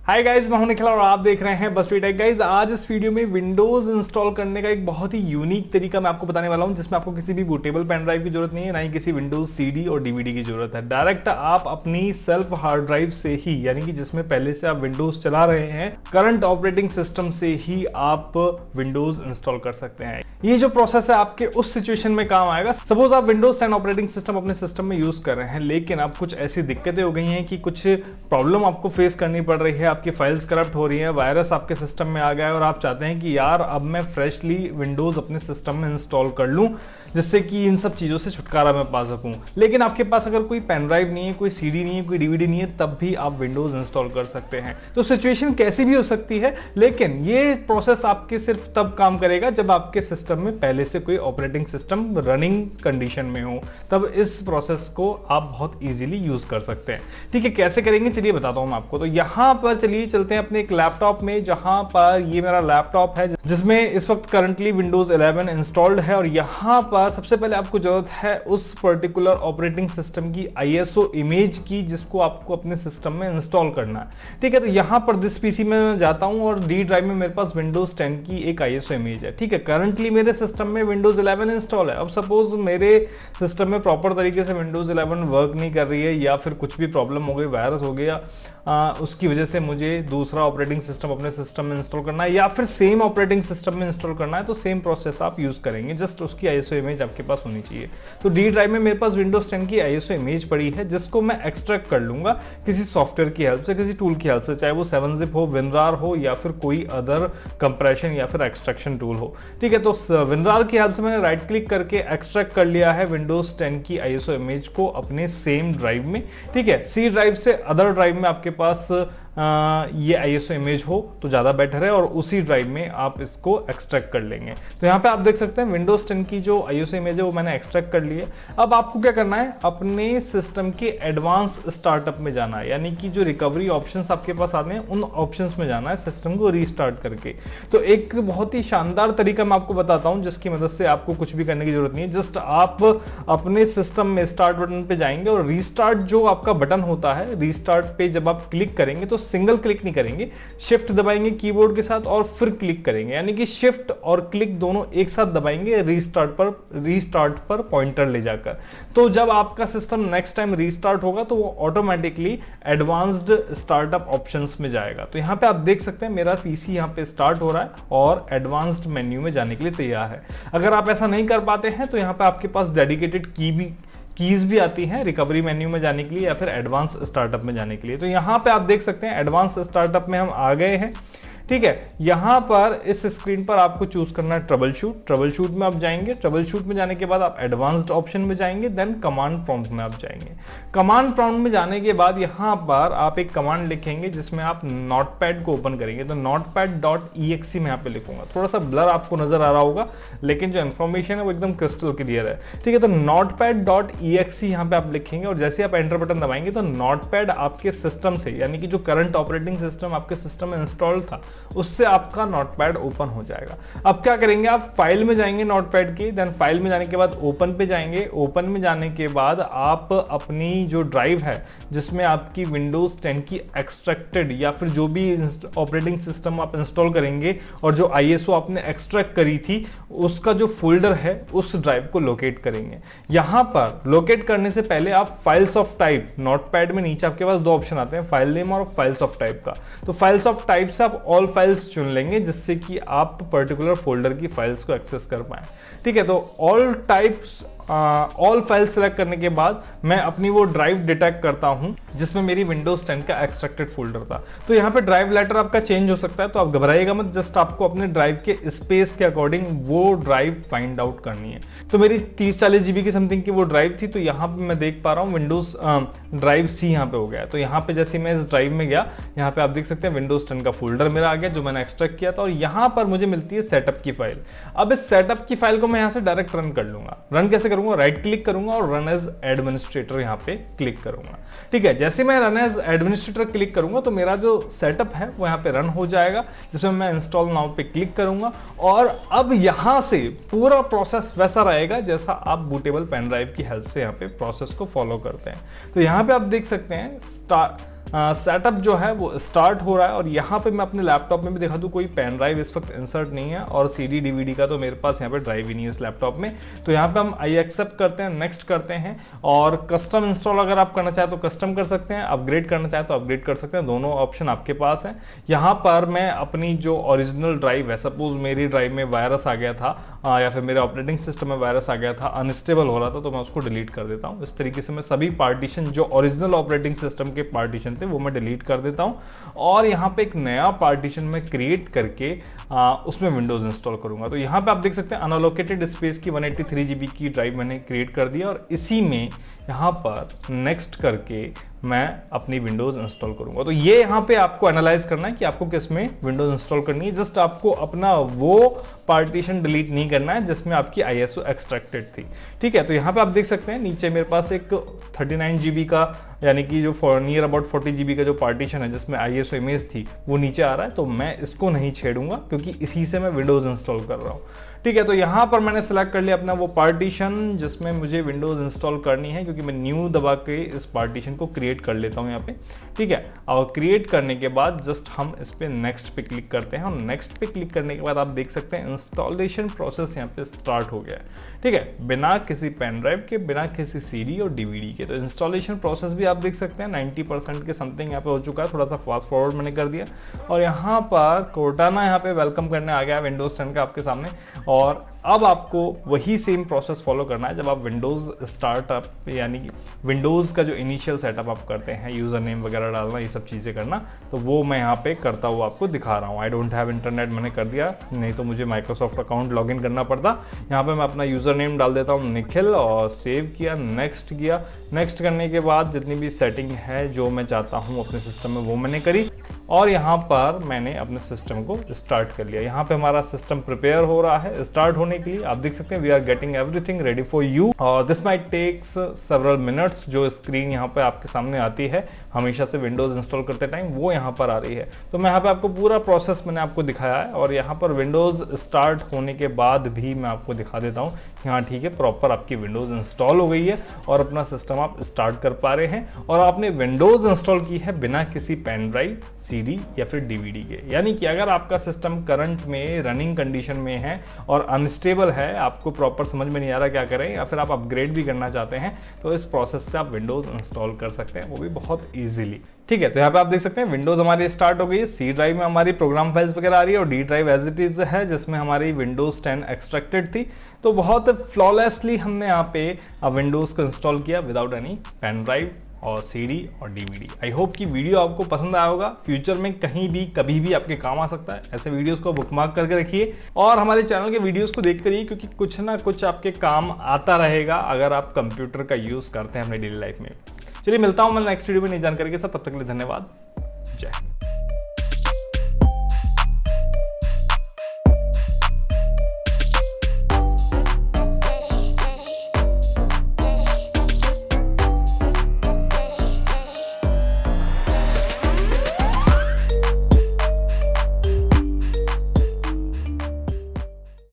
Hi guys, मैं हूं निखिल और आप देख रहे हैं बस्ट्री टेक। गाइस, आज इस वीडियो में विंडोज इंस्टॉल करने का एक बहुत ही यूनिक तरीका मैं आपको बताने वाला हूं, जिसमें आपको किसी भी बूटेबल पेन ड्राइव की जरूरत नहीं है, ना ही किसी विंडोज सीडी और डीवीडी की जरूरत है। डायरेक्ट आप अपनी सेल्फ हार्ड ड्राइव से ही, यानी कि जिसमें पहले से आप विंडोज चला रहे हैं, करंट ऑपरेटिंग सिस्टम से ही आप विंडोज इंस्टॉल कर सकते हैं। ये जो प्रोसेस है आपके उस सिचुएशन में काम आएगा। सपोज आप विंडोज 10 ऑपरेटिंग सिस्टम अपने सिस्टम में यूज कर रहे हैं, लेकिन अब कुछ ऐसी दिक्कतें हो गई हैं कि कुछ प्रॉब्लम आपको फेस करनी पड़ रही है, आपकी फाइल्स करप्ट हो रही है, वायरस आपके सिस्टम में आ गया है और आप चाहते हैं कि यार अब मैं फ्रेशली विंडोज अपने सिस्टम में इंस्टॉल कर लूं, जिससे कि इन सब चीजों से छुटकारा मैं पा सकूं। लेकिन आपके पास अगर कोई पेन ड्राइव नहीं है, कोई सीडी नहीं है, कोई डीवीडी नहीं है, तब भी आप विंडोज इंस्टॉल कर सकते हैं। तो सिचुएशन कैसी भी हो सकती है, लेकिन ये प्रोसेस आपके सिर्फ तब काम करेगा जब आपके सिस्टम में पहले से कोई ऑपरेटिंग सिस्टम रनिंग कंडीशन में हो, तब इस प्रोसेस को आप बहुत इजीली यूज कर सकते हैं। ठीक है, कैसे करेंगे चलिए बताता हूं मैं आपको। तो यहां पर चलिए चलते हैं अपने एक लैपटॉप में, जहां पर ये मेरा लैपटॉप है जिसमें इस वक्त करंटली विंडोज 11 इंस्टॉल्ड है। और यहां पर सबसे पहले आपको जरूरत है उस पर्टिकुलर ऑपरेटिंग सिस्टम की ISO इमेज की, जिसको आपको अपने सिस्टम में इंस्टॉल करना है। ठीक है, तो यहां पर दिस पीसी में मैं जाता हूं और डी ड्राइव में मेरे पास विंडोज 10 की एक ISO इमेज है। ठीक है, करंटली मेरे सिस्टम में विंडोज 11 इंस्टॉल है। अब सपोज मेरे सिस्टम में प्रॉपर तरीके से विंडोज 11 वर्क नहीं कर रही है, या फिर कुछ भी प्रॉब्लम हो गई, वायरस हो गया, उसकी वजह से मुझे दूसरा ऑपरेटिंग सिस्टम अपने सिस्टम में इंस्टॉल करना है, या फिर सेम ऑपरेटिंग सिस्टम में इंस्टॉल करना है, तो सेम प्रोसेस आप यूज करेंगे। जस्ट उसकी ISO इमेज आपके पास होनी चाहिए। तो डी ड्राइव में मेरे पास विंडोज 10 की ISO इमेज पड़ी है, जिसको मैं एक्सट्रैक्ट कर लूंगा किसी सॉफ्टवेयर की हेल्प से, किसी टूल की हेल्प से, चाहे वो 7zip हो, WinRAR हो, या फिर कोई अदर कंप्रेशन या फिर एक्सट्रैक्शन टूल हो। ठीक है, तो WinRAR की हेल्प से मैंने राइट क्लिक करके एक्सट्रैक्ट कर लिया है विंडोज 10 की ISO इमेज को अपने सेम ड्राइव में। ठीक है, सी ड्राइव से अदर ड्राइव में आपके पास ये ISO इमेज हो तो ज्यादा बेटर है, और उसी ड्राइव में आप इसको एक्सट्रैक्ट कर लेंगे। तो यहाँ पे आप देख सकते हैं विंडोज 10 की जो ISO इमेज है वो मैंने एक्सट्रैक्ट कर ली है। अब आपको क्या करना है, अपने सिस्टम के एडवांस स्टार्टअप में जाना है, यानी कि जो रिकवरी ऑप्शंस आपके पास आते हैं उन ऑप्शंस में जाना है सिस्टम को रीस्टार्ट करके। तो एक बहुत ही शानदार तरीका मैं आपको बताता हूं, जिसकी मदद से आपको कुछ भी करने की जरूरत नहीं है। जस्ट आप अपने सिस्टम में स्टार्ट बटन पे जाएंगे और रीस्टार्ट जो आपका बटन होता है, रीस्टार्ट पे जब आप क्लिक करेंगे तो सिंगल क्लिक नहीं करेंगे, शिफ्ट दबाएंगे कीबोर्ड के साथ और फिर क्लिक करेंगे, यानी कि शिफ्ट और क्लिक दोनों एक साथ दबाएंगे रीस्टार्ट पर पॉइंटर ले जाकर। तो जब आपका सिस्टम नेक्स्ट टाइम रीस्टार्ट होगा तो वो ऑटोमेटिकली एडवांस्ड स्टार्टअप ऑप्शंस में जाएगा। तो यहां पे आप देख सकते हैं मेरा पीसी यहां पे स्टार्ट हो रहा है और एडवांस्ड मेन्यू में जाने के लिए तैयार है। अगर आप ऐसा नहीं कर पाते हैं तो यहां पे आपके पास डेडिकेटेड कीज भी आती हैं रिकवरी मेन्यू में जाने के लिए या फिर एडवांस स्टार्टअप में जाने के लिए। तो यहां पे आप देख सकते हैं एडवांस स्टार्टअप में हम आ गए हैं। ठीक है, यहां पर इस स्क्रीन पर आपको चूज करना है ट्रबल शूट में आप जाएंगे। ट्रबल शूट में जाने के बाद आप एडवांस्ड ऑप्शन में जाएंगे, देन कमांड प्रॉम्प्ट में आप जाएंगे। कमांड प्रॉम्प्ट में जाने के बाद यहां पर आप एक कमांड लिखेंगे जिसमें आप नोटपैड को ओपन करेंगे। तो notepad.exe में यहाँ पे लिखूंगा, थोड़ा सा ब्लर आपको नजर आ रहा होगा, लेकिन जो इंफॉर्मेशन है वो एकदम क्रिस्टल क्लियर है। ठीक है, तो notepad.exe यहाँ पे आप लिखेंगे और जैसे आप एंटर बटन दबाएंगे तो नोटपैड आपके सिस्टम से, यानी कि जो करंट ऑपरेटिंग सिस्टम आपके सिस्टम में इंस्टॉल था, उससे आपका नोटपैड ओपन हो जाएगा। अब क्या करेंगे, आप फाइल में जाएंगे नोटपैड की, देन फाइल में जाने के बाद ओपन पे जाएंगे। ओपन में जाने के बाद आप अपनी जो ड्राइव है जिसमें आपकी विंडोज 10 की एक्सट्रैक्टेड या फिर जो भी ऑपरेटिंग सिस्टम आप इंस्टॉल करेंगे और जो ISO आपने एक्सट्रैक्ट करी थी, उसका जो फोल्डर है उस ड्राइव को लोकेट करेंगे। यहां पर लोकेट करने से पहले आप फाइल्स ऑफ टाइप, नोटपैड में नीचे आपके पास दो ऑप्शन आते हैं, फाइल नेम और फाइल्स ऑफ टाइप का। तो फाइल्स ऑफ टाइप से आप ऑल फाइल्स चुन लेंगे, जिससे कि आप पर्टिकुलर फोल्डर की फाइल्स को एक्सेस कर पाए। ठीक है, तो ऑल फाइल सेलेक्ट करने के बाद मैं अपनी वो ड्राइव डिटेक्ट करता हूं जिसमें मेरी विंडोज 10 का एक्सट्रैक्टेड फोल्डर था। तो यहाँ पे ड्राइव लेटर आपका चेंज हो सकता है, तो आप घबराइएगा मत, जस्ट आपको अपने ड्राइव के स्पेस के अकॉर्डिंग वो ड्राइव फाइंड आउट करनी है। तो मेरी 30-40 GB की समथिंग की वो ड्राइव थी, तो यहाँ पे मैं देख पा रहा हूँ विंडोज ड्राइव C यहाँ पे हो गया। तो यहाँ पे जैसे मैं इस ड्राइव में गया, यहाँ पे आप देख सकते हैं विंडोज 10 का फोल्डर मेरा आ गया जो मैंने एक्सट्रैक्ट किया था, और यहाँ पर मुझे मिलती है सेटअप की फाइल। अब इस सेटअप की फाइल को मैं यहाँ से डायरेक्ट रन कर लूंगा। रन कैसे करूंगा, राइट क्लिक करूंगा और रन एज एडमिनिस्ट्रेटर यहाँ पे क्लिक करूंगा। ठीक है, जैसे मैं रन एज एडमिनिस्ट्रेटर क्लिक करूंगा तो मेरा जो सेटअप है वो यहाँ पे रन हो जाएगा, जिसमें मैं इंस्टॉल नाउ पे क्लिक करूंगा। और अब यहाँ से पूरा प्रोसेस वैसा रहेगा जैसा आप बूटेबल पेन ड्राइव की हेल्प से यहाँ पे प्रोसेस को फॉलो करते हैं। तो यहाँ पे आप देख सकते हैं सेटअप जो है वो स्टार्ट हो रहा है। और यहाँ पे मैं अपने लैपटॉप में भी दिखा दूँ, कोई पेन ड्राइव इस वक्त इंसर्ट नहीं है और CD DVD का तो मेरे पास यहाँ पे ड्राइव ही नहीं है इस लैपटॉप में। तो यहाँ पे हम आई एक्सेप्ट करते हैं, नेक्स्ट करते हैं। और कस्टम इंस्टॉल अगर आप करना चाहे तो कस्टम कर सकते हैं, अपग्रेड करना चाहे तो अपग्रेड कर सकते हैं, दोनों ऑप्शन आपके पास है। यहाँ पर मैं अपनी जो ओरिजिनल ड्राइव है, सपोज मेरी ड्राइव में वायरस आ गया था या फिर मेरे ऑपरेटिंग सिस्टम में वायरस आ गया था, अनस्टेबल हो रहा था, तो मैं उसको डिलीट कर देता हूँ। इस तरीके से मैं सभी पार्टीशन जो ओरिजिनल ऑपरेटिंग सिस्टम के पार्टीशन थे वो मैं डिलीट कर देता हूँ और यहाँ पे एक नया पार्टीशन में क्रिएट करके उसमें विंडोज इंस्टॉल करूंगा। तो यहाँ पे आप देख सकते हैं अनअलोकेटेड स्पेस की 183 GB की ड्राइव मैंने क्रिएट कर दिया और इसी में यहाँ पर नेक्स्ट करके मैं अपनी विंडोज इंस्टॉल करूंगा। तो ये यहाँ पे आपको एनालाइज करना है कि आपको किस में विंडोज इंस्टॉल करनी है। जस्ट आपको अपना वो पार्टीशन डिलीट नहीं करना है जिसमें आपकी ISO एक्सट्रैक्टेड थी। ठीक है, तो यहाँ पे आप देख सकते हैं नीचे मेरे पास एक 39 GB का यानी कि जो नियर अबाउट 40 GB का जो पार्टीशन है जिसमें ISO इमेज थी वो नीचे आ रहा है। तो मैं इसको नहीं छेड़ूंगा क्योंकि इसी से मैं विंडोज इंस्टॉल कर रहा हूँ। ठीक है, तो यहाँ पर मैंने सेलेक्ट कर लिया अपना वो पार्टीशन जिसमें मुझे विंडोज इंस्टॉल करनी है, क्योंकि मैं न्यू दबा के इस पार्टीशन को क्रिएट कर लेता हूँ यहाँ पे। ठीक है, और क्रिएट करने के बाद जस्ट हम इस पे नेक्स्ट पे क्लिक करते हैं और नेक्स्ट पे क्लिक करने के बाद आप देख सकते हैं इंस्टॉलेशन प्रोसेस यहाँ पे स्टार्ट हो गया है। ठीक है, बिना किसी पेन ड्राइव के, बिना किसी CD और DVD के। तो इंस्टॉलेशन प्रोसेस भी आप देख सकते हैं 90% के समथिंग यहाँ पे हो चुका है। थोड़ा सा फास्ट फॉरवर्ड मैंने कर दिया और यहाँ पर कोर्टाना यहाँ पे वेलकम करने आ गया विंडोज 10 का आपके सामने। और अब आपको वही सेम प्रोसेस फॉलो करना है जब आप विंडोज स्टार्टअप यानी कि विंडोज का जो इनिशियल सेटअप आप करते हैं, यूजर नेम वगैरह डालना, ये सब चीजें करना, तो वो मैं यहाँ पे करता हुआ आपको दिखा रहा हूँ। आई डोंट हैव इंटरनेट मैंने कर दिया, नहीं तो मुझे माइक्रोसॉफ्ट अकाउंट लॉगिन करना पड़ता। यहाँ पे मैं अपना यूजर नेम डाल देता हूँ निखिल और सेव किया, नेक्स्ट किया। नेक्स्ट करने के बाद जितनी भी सेटिंग है जो मैं चाहता हूँ अपने सिस्टम में वो मैंने करी और यहाँ पर मैंने अपने सिस्टम को स्टार्ट कर लिया। यहाँ पे हमारा सिस्टम प्रिपेयर हो रहा है स्टार्ट होने के लिए। आप देख सकते हैं we are getting everything ready for you और this might takes several minutes. जो स्क्रीन यहाँ पे आपके सामने आती है हमेशा से विंडोज इंस्टॉल करते टाइम, वो यहाँ पर आ रही है। तो मैं यहाँ पे आपको पूरा प्रोसेस मैंने आपको दिखाया है और यहाँ पर विंडोज स्टार्ट होने के बाद भी मैं आपको दिखा देता हूँ। हाँ ठीक है, प्रॉपर आपकी विंडोज इंस्टॉल हो गई है और अपना सिस्टम आप स्टार्ट कर पा रहे हैं और आपने विंडोज इंस्टॉल की है बिना किसी पेन ड्राइव, CD या फिर DVD के। यानी कि अगर आपका सिस्टम करंट में रनिंग कंडीशन में है और अनस्टेबल है, आपको प्रॉपर समझ में नहीं आ रहा क्या करें या फिर आप अपग्रेड भी करना चाहते हैं, तो इस प्रोसेस से आप विंडोज इंस्टॉल कर सकते हैं, वो भी बहुत ईजिली। ठीक है, तो यहाँ पे आप देख सकते हैं विंडोज हमारी स्टार्ट हो गई है। C ड्राइव में हमारी प्रोग्राम फाइल्स वगैरह आ रही है और D drive as it is है जिसमें हमारी विंडोज 10 एक्सट्रैक्टेड थी। तो बहुत फ्लॉलेसली हमने यहाँ पे विंडोज को इंस्टॉल किया विदाउट एनी पेन ड्राइव और CD और DVD। आई होप कि वीडियो आपको पसंद आया होगा। फ्यूचर में कहीं भी कभी भी आपके काम आ सकता है, ऐसे वीडियोस को बुकमार्क करके रखिए और हमारे चैनल के वीडियोस को देखते रहिए क्योंकि कुछ ना कुछ आपके काम आता रहेगा अगर आप कंप्यूटर का यूज करते हैं अपने डेली लाइफ में। चलिए मिलता हूं मैं नेक्स्ट वीडियो में नई जानकारी के साथ, तब तक के लिए धन्यवाद। जय।